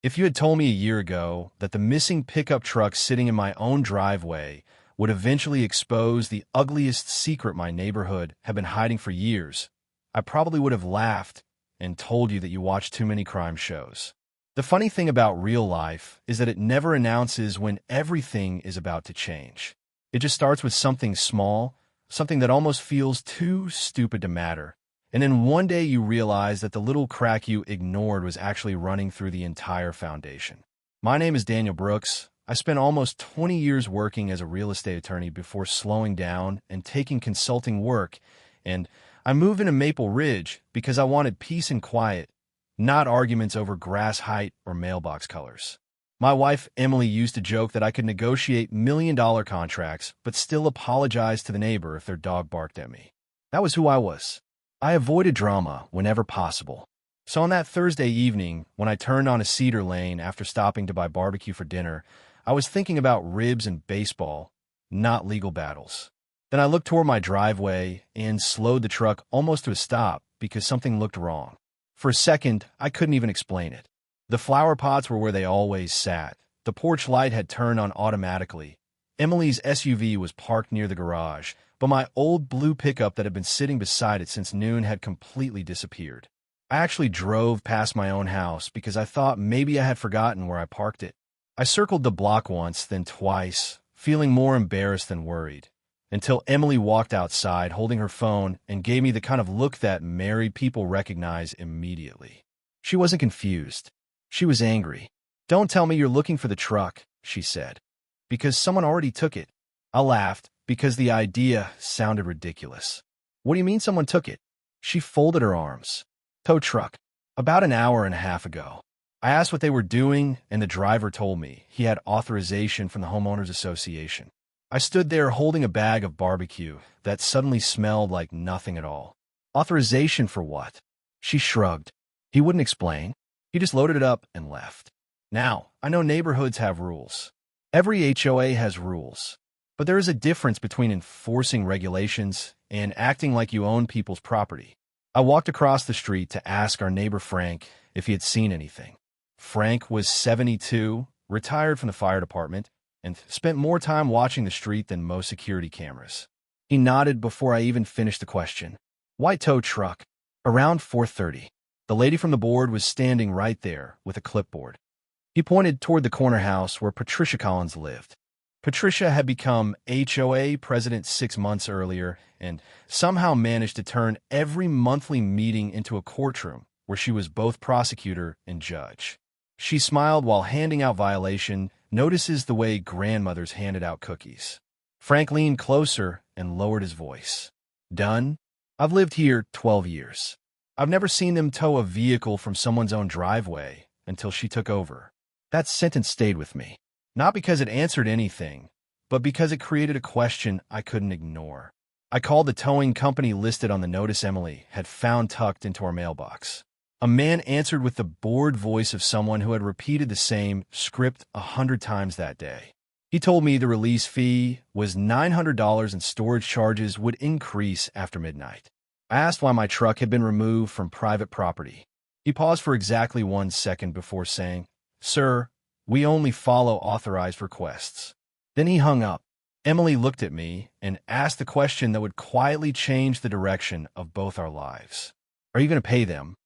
If you had told me a year ago that the missing pickup truck sitting in my own driveway would eventually expose the ugliest secret my neighborhood had been hiding for years, I probably would have laughed and told you that you watch too many crime shows. The funny thing about real life is that it never announces when everything is about to change. It just starts with something small, something that almost feels too stupid to matter. And then one day you realize that the little crack you ignored was actually running through the entire foundation. My name is Daniel Brooks. I spent almost 20 years working as a real estate attorney before slowing down and taking consulting work, and I moved into Maple Ridge because I wanted peace and quiet, not arguments over grass height or mailbox colors. My wife, Emily, used to joke that I could negotiate million-dollar contracts but still apologize to the neighbor if their dog barked at me. That was who I was. I avoided drama whenever possible. So on that Thursday evening, when I turned on a Cedar Lane after stopping to buy barbecue for dinner, I was thinking about ribs and baseball, not legal battles. Then I looked toward my driveway and slowed the truck almost to a stop because something looked wrong. For a second, I couldn't even explain it. The flower pots were where they always sat. The porch light had turned on automatically. Emily's SUV was parked near the garage, but my old blue pickup that had been sitting beside it since noon had completely disappeared. I actually drove past my own house because I thought maybe I had forgotten where I parked it. I circled the block once, then twice, feeling more embarrassed than worried, until Emily walked outside holding her phone and gave me the kind of look that married people recognize immediately. She wasn't confused. She was angry. "Don't tell me you're looking for the truck," she said, "because someone already took it." I laughed because the idea sounded ridiculous. "What do you mean someone took it?" She folded her arms. "Tow truck. About an hour and a half ago." I asked what they were doing, and the driver told me he had authorization from the Homeowners Association. I stood there holding a bag of barbecue that suddenly smelled like nothing at all. Authorization for what? She shrugged. He wouldn't explain. He just loaded it up and left. Now, I know neighborhoods have rules. Every HOA has rules. But there is a difference between enforcing regulations and acting like you own people's property. I walked across the street to ask our neighbor Frank if he had seen anything. Frank was 72, retired from the fire department, and spent more time watching the street than most security cameras. He nodded before I even finished the question. "White tow truck." Around 4:30. The lady from the board was standing right there with a clipboard. He pointed toward the corner house where Patricia Collins lived. Patricia had become HOA president 6 months earlier and somehow managed to turn every monthly meeting into a courtroom where she was both prosecutor and judge. She smiled while handing out violation notices the way grandmothers handed out cookies. Frank leaned closer and lowered his voice. "Done? I've lived here 12 years. I've never seen them tow a vehicle from someone's own driveway until she took over." That sentence stayed with me. Not because it answered anything, but because it created a question I couldn't ignore. I called the towing company listed on the notice Emily had found tucked into our mailbox. A man answered with the bored voice of someone who had repeated the same script 100 times that day. He told me the release fee was $900 and storage charges would increase after midnight. I asked why my truck had been removed from private property. He paused for exactly 1 second before saying, "Sir, we only follow authorized requests." Then he hung up. Emily looked at me and asked the question that would quietly change the direction of both our lives. "Are you going to pay them?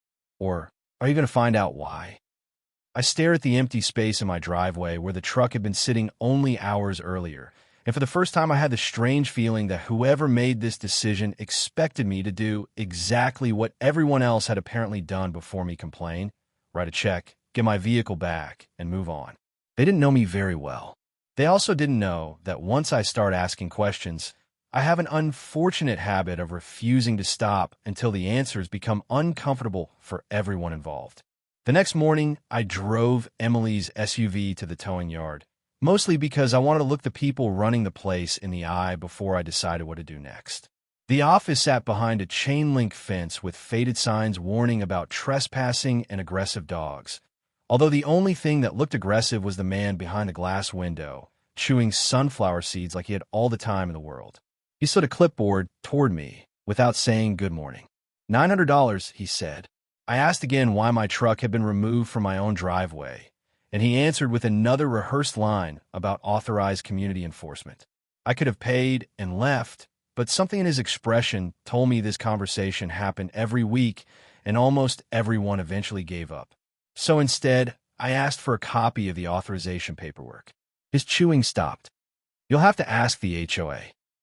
Or are you going to find out why?" I stared at the empty space in my driveway where the truck had been sitting only hours earlier, and for the first time I had the strange feeling that whoever made this decision expected me to do exactly what everyone else had apparently done before me: complain, write a check, get my vehicle back, and move on. They didn't know me very well. They also didn't know that once I start asking questions, I have an unfortunate habit of refusing to stop until the answers become uncomfortable for everyone involved. The next morning, I drove Emily's SUV to the towing yard, mostly because I wanted to look the people running the place in the eye before I decided what to do next. The office sat behind a chain-link fence with faded signs warning about trespassing and aggressive dogs, although the only thing that looked aggressive was the man behind the glass window, chewing sunflower seeds like he had all the time in the world. He slid a clipboard toward me without saying good morning. $900, he said. I asked again why my truck had been removed from my own driveway, and he answered with another rehearsed line about authorized community enforcement. I could have paid and left, but something in his expression told me this conversation happened every week, and almost everyone eventually gave up. So instead, I asked for a copy of the authorization paperwork. His chewing stopped. You'll have to ask the HOA.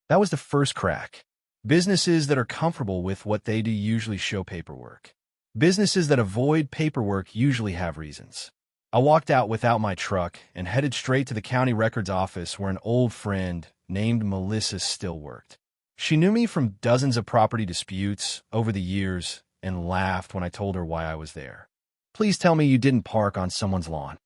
That was the first crack. Businesses that are comfortable with what they do usually show paperwork. Businesses that avoid paperwork usually have reasons. I walked out without my truck and headed straight to the county records office where an old friend named Melissa still worked. She knew me from dozens of property disputes over the years and laughed when I told her why I was there. Please tell me you didn't park on someone's lawn.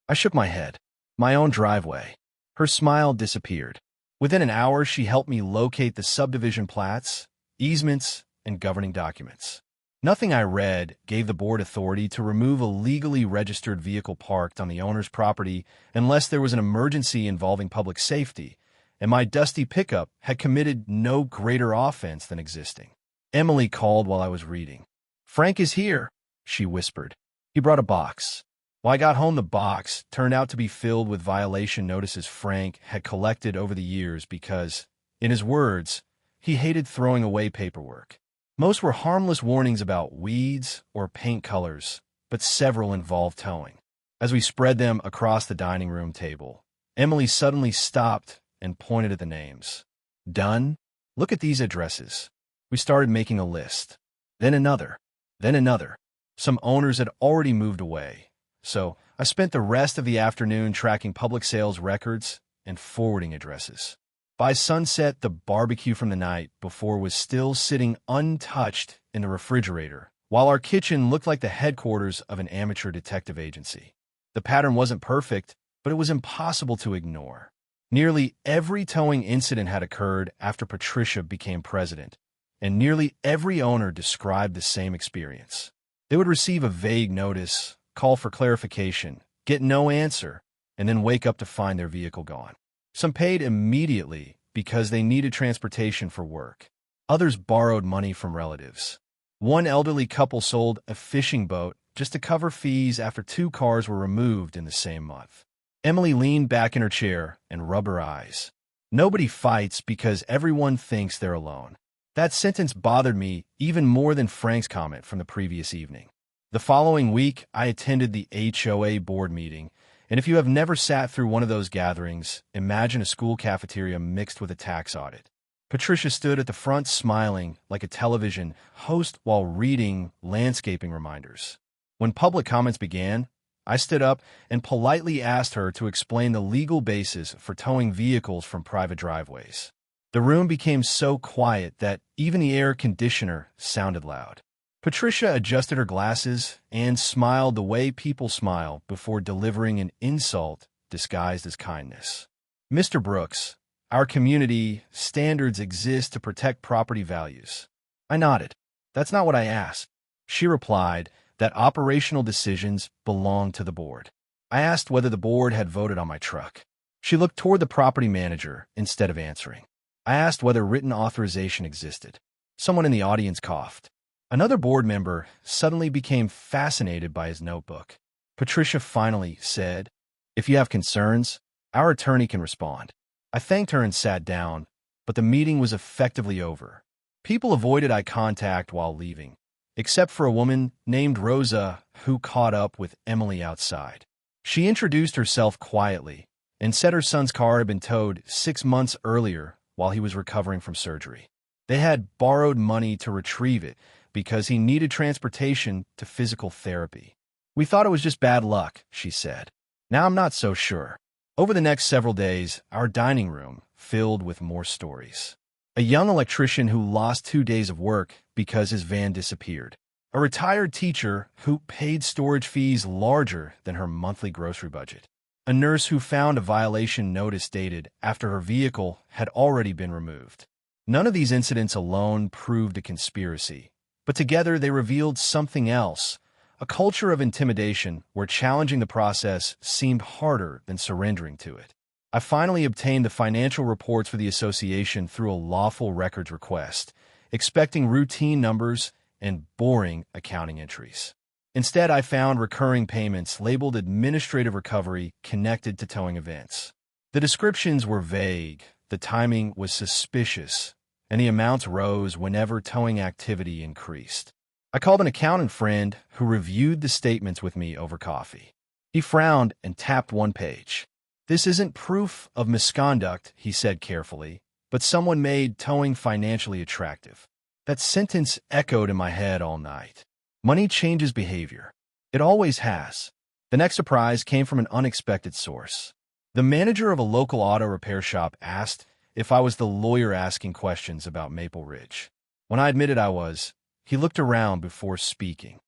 I shook my head. My own driveway. Her smile disappeared. Within an hour, she helped me locate the subdivision plats, easements, and governing documents. Nothing I read gave the board authority to remove a legally registered vehicle parked on the owner's property unless there was an emergency involving public safety, and my dusty pickup had committed no greater offense than existing. Emily called while I was reading. Frank is here, she whispered. He brought a box. When I got home, the box turned out to be filled with violation notices Frank had collected over the years because, in his words, he hated throwing away paperwork. Most were harmless warnings about weeds or paint colors, but several involved towing. As we spread them across the dining room table, Emily suddenly stopped and pointed at the names. Done? Look at these addresses. We started making a list. Then another. Then another. Some owners had already moved away, so I spent the rest of the afternoon tracking public sales records and forwarding addresses. By sunset, the barbecue from the night before was still sitting untouched in the refrigerator, while our kitchen looked like the headquarters of an amateur detective agency. The pattern wasn't perfect, but it was impossible to ignore. Nearly every towing incident had occurred after Patricia became president, and nearly every owner described the same experience. They would receive a vague notice, call for clarification, get no answer, and then wake up to find their vehicle gone. Some paid immediately because they needed transportation for work. Others borrowed money from relatives. One elderly couple sold a fishing boat just to cover fees after 2 cars were removed in the same month. Emily leaned back in her chair and rubbed her eyes. Nobody fights because everyone thinks they're alone. That sentence bothered me even more than Frank's comment from the previous evening. The following week, I attended the HOA board meeting, and if you have never sat through one of those gatherings, imagine a school cafeteria mixed with a tax audit. Patricia stood at the front smiling like a television host while reading landscaping reminders. When public comments began, I stood up and politely asked her to explain the legal basis for towing vehicles from private driveways. The room became so quiet that even the air conditioner sounded loud. Patricia adjusted her glasses and smiled the way people smile before delivering an insult disguised as kindness. Mr. Brooks, our community standards exist to protect property values. I nodded. That's not what I asked. She replied that operational decisions belong to the board. I asked whether the board had voted on my truck. She looked toward the property manager instead of answering. I asked whether written authorization existed. Someone in the audience coughed. Another board member suddenly became fascinated by his notebook. Patricia finally said, "If you have concerns, our attorney can respond." I thanked her and sat down, but the meeting was effectively over. People avoided eye contact while leaving, except for a woman named Rosa who caught up with Emily outside. She introduced herself quietly and said her son's car had been towed 6 months earlier while he was recovering from surgery. They had borrowed money to retrieve it because he needed transportation to physical therapy. We thought it was just bad luck, she said. Now I'm not so sure. Over the next several days, our dining room filled with more stories. A young electrician who lost 2 days of work because his van disappeared. A retired teacher who paid storage fees larger than her monthly grocery budget. A nurse who found a violation notice dated after her vehicle had already been removed. None of these incidents alone proved a conspiracy, but together they revealed something else, a culture of intimidation where challenging the process seemed harder than surrendering to it. I finally obtained the financial reports for the association through a lawful records request, expecting routine numbers and boring accounting entries. Instead, I found recurring payments labeled administrative recovery connected to towing events. The descriptions were vague, the timing was suspicious, and the amounts rose whenever towing activity increased. I called an accountant friend who reviewed the statements with me over coffee. He frowned and tapped one page. "This isn't proof of misconduct," he said carefully, "but someone made towing financially attractive." That sentence echoed in my head all night. Money changes behavior. It always has. The next surprise came from an unexpected source. The manager of a local auto repair shop asked if I was the lawyer asking questions about Maple Ridge. When I admitted I was, he looked around before speaking.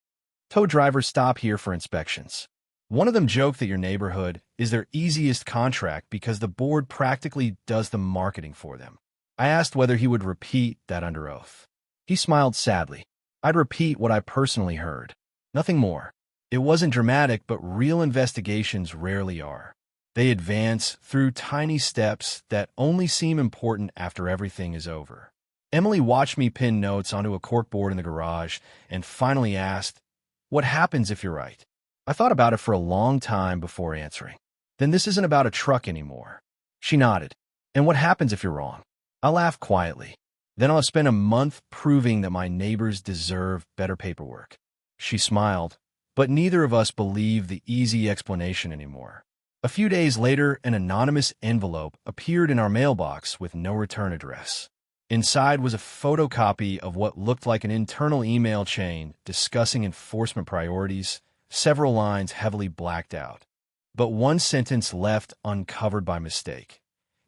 "Tow drivers stop here for inspections. One of them joked that your neighborhood is their easiest contract because the board practically does the marketing for them." I asked whether he would repeat that under oath. He smiled sadly. "I'd repeat what I personally heard. Nothing more." It wasn't dramatic, but real investigations rarely are. They advance through tiny steps that only seem important after everything is over. Emily watched me pin notes onto a corkboard in the garage and finally asked, "What happens if you're right?" I thought about it for a long time before answering. "Then this isn't about a truck anymore." She nodded. "And what happens if you're wrong?" I laughed quietly. "Then I'll spend a month proving that my neighbors deserve better paperwork." She smiled, but neither of us believed the easy explanation anymore. A few days later, an anonymous envelope appeared in our mailbox with no return address. Inside was a photocopy of what looked like an internal email chain discussing enforcement priorities, several lines heavily blacked out. But one sentence left uncovered by mistake.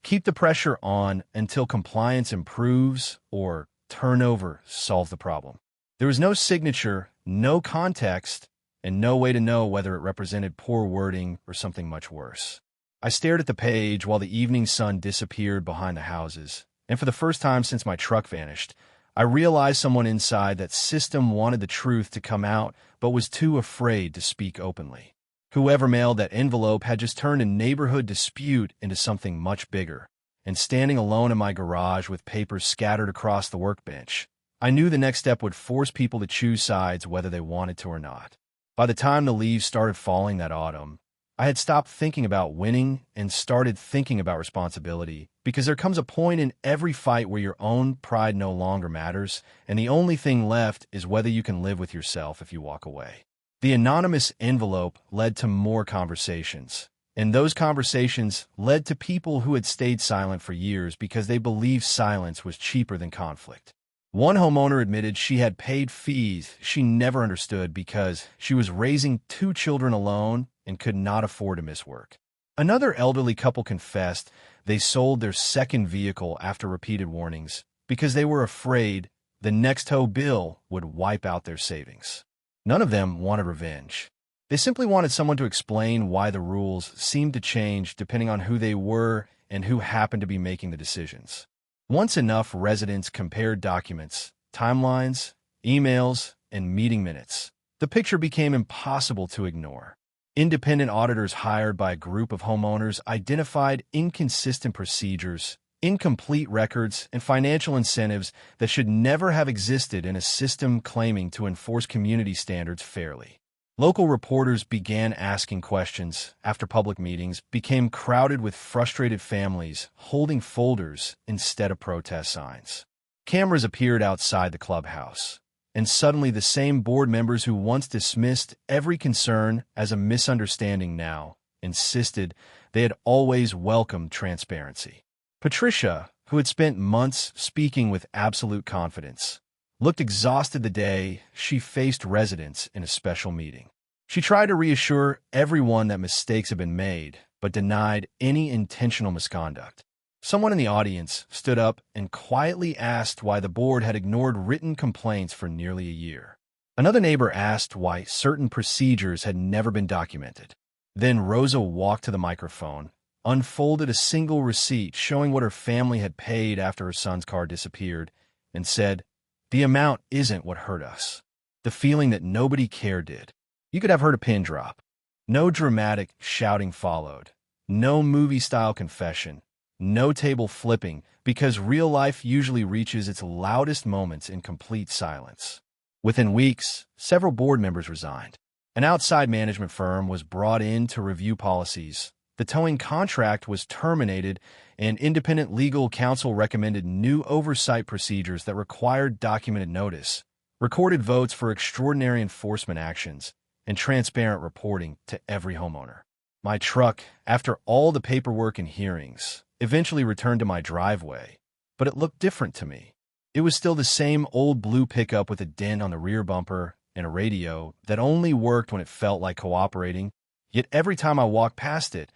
"Keep the pressure on until compliance improves," or "turnover solves the problem." There was no signature, no context, and no way to know whether it represented poor wording or something much worse. I stared at the page while the evening sun disappeared behind the houses, and for the first time since my truck vanished, I realized someone inside that system wanted the truth to come out but was too afraid to speak openly. Whoever mailed that envelope had just turned a neighborhood dispute into something much bigger, and standing alone in my garage with papers scattered across the workbench, I knew the next step would force people to choose sides whether they wanted to or not. By the time the leaves started falling that autumn, I had stopped thinking about winning and started thinking about responsibility, because there comes a point in every fight where your own pride no longer matters, and the only thing left is whether you can live with yourself if you walk away. The anonymous envelope led to more conversations, and those conversations led to people who had stayed silent for years because they believed silence was cheaper than conflict. One homeowner admitted she had paid fees she never understood because she was raising 2 children alone and could not afford to miss work. Another elderly couple confessed they sold their second vehicle after repeated warnings because they were afraid the next tow bill would wipe out their savings. None of them wanted revenge. They simply wanted someone to explain why the rules seemed to change depending on who they were and who happened to be making the decisions. Once enough residents compared documents, timelines, emails, and meeting minutes, the picture became impossible to ignore. Independent auditors hired by a group of homeowners identified inconsistent procedures, incomplete records, and financial incentives that should never have existed in a system claiming to enforce community standards fairly. Local reporters began asking questions after public meetings became crowded with frustrated families holding folders instead of protest signs. Cameras appeared outside the clubhouse, and suddenly the same board members who once dismissed every concern as a misunderstanding now insisted they had always welcomed transparency. Patricia, who had spent months speaking with absolute confidence, looked exhausted the day she faced residents in a special meeting. She tried to reassure everyone that mistakes had been made, but denied any intentional misconduct. Someone in the audience stood up and quietly asked why the board had ignored written complaints for nearly a year. Another neighbor asked why certain procedures had never been documented. Then Rosa walked to the microphone, unfolded a single receipt showing what her family had paid after her son's car disappeared, and said, "The amount isn't what hurt us. The feeling that nobody cared did." You could have heard a pin drop. No dramatic shouting followed. No movie-style confession. No table flipping, because real life usually reaches its loudest moments in complete silence. Within weeks, several board members resigned. An outside management firm was brought in to review policies. The towing contract was terminated, and independent legal counsel recommended new oversight procedures that required documented notice, recorded votes for extraordinary enforcement actions, and transparent reporting to every homeowner. My truck, after all the paperwork and hearings, eventually returned to my driveway, but it looked different to me. It was still the same old blue pickup with a dent on the rear bumper and a radio that only worked when it felt like cooperating. Yet every time I walked past it,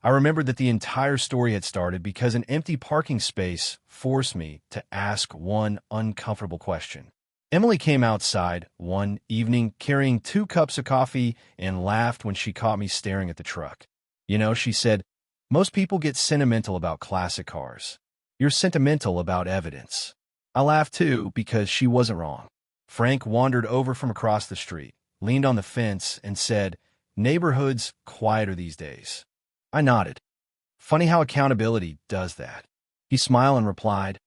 I remembered that the entire story had started because an empty parking space forced me to ask one uncomfortable question. Emily came outside one evening carrying 2 cups of coffee and laughed when she caught me staring at the truck. You know, she said, most people get sentimental about classic cars. You're sentimental about evidence. I laughed too because she wasn't wrong. Frank wandered over from across the street, leaned on the fence, and said, neighborhoods quieter these days. I nodded. Funny how accountability does that. He smiled and replied,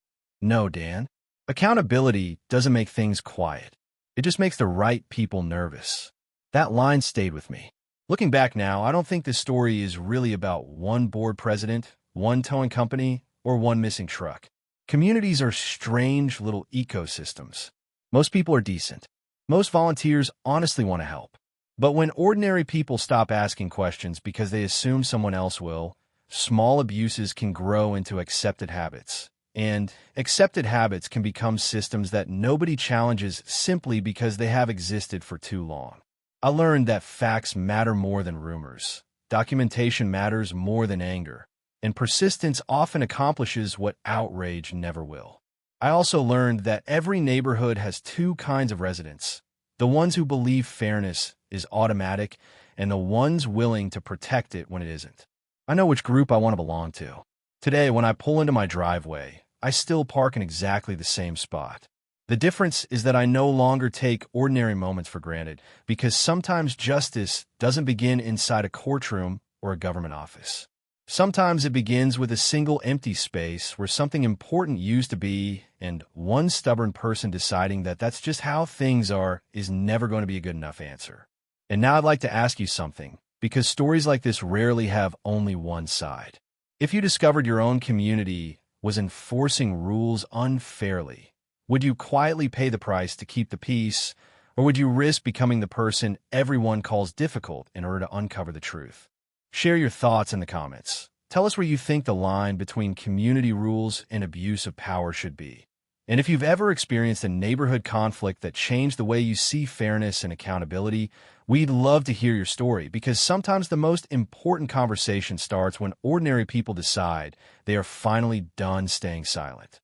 no, Dan. Accountability doesn't make things quiet. It just makes the right people nervous. That line stayed with me. Looking back now, I don't think this story is really about one board president, one towing company, or one missing truck. Communities are strange little ecosystems. Most people are decent. Most volunteers honestly want to help. But when ordinary people stop asking questions because they assume someone else will, small abuses can grow into accepted habits. And accepted habits can become systems that nobody challenges simply because they have existed for too long. I learned that facts matter more than rumors. Documentation matters more than anger. And persistence often accomplishes what outrage never will. I also learned that every neighborhood has 2 kinds of residents. The ones who believe fairness is automatic, and the ones willing to protect it when it isn't. I know which group I want to belong to. Today, when I pull into my driveway, I still park in exactly the same spot. The difference is that I no longer take ordinary moments for granted, because sometimes justice doesn't begin inside a courtroom or a government office. Sometimes it begins with a single empty space where something important used to be, and one stubborn person deciding that that's just how things are is never going to be a good enough answer. And now I'd like to ask you something, because stories like this rarely have only one side. If you discovered your own community was enforcing rules unfairly, would you quietly pay the price to keep the peace, or would you risk becoming the person everyone calls difficult in order to uncover the truth? Share your thoughts in the comments. Tell us where you think the line between community rules and abuse of power should be. And if you've ever experienced a neighborhood conflict that changed the way you see fairness and accountability, we'd love to hear your story, because sometimes the most important conversation starts when ordinary people decide they are finally done staying silent.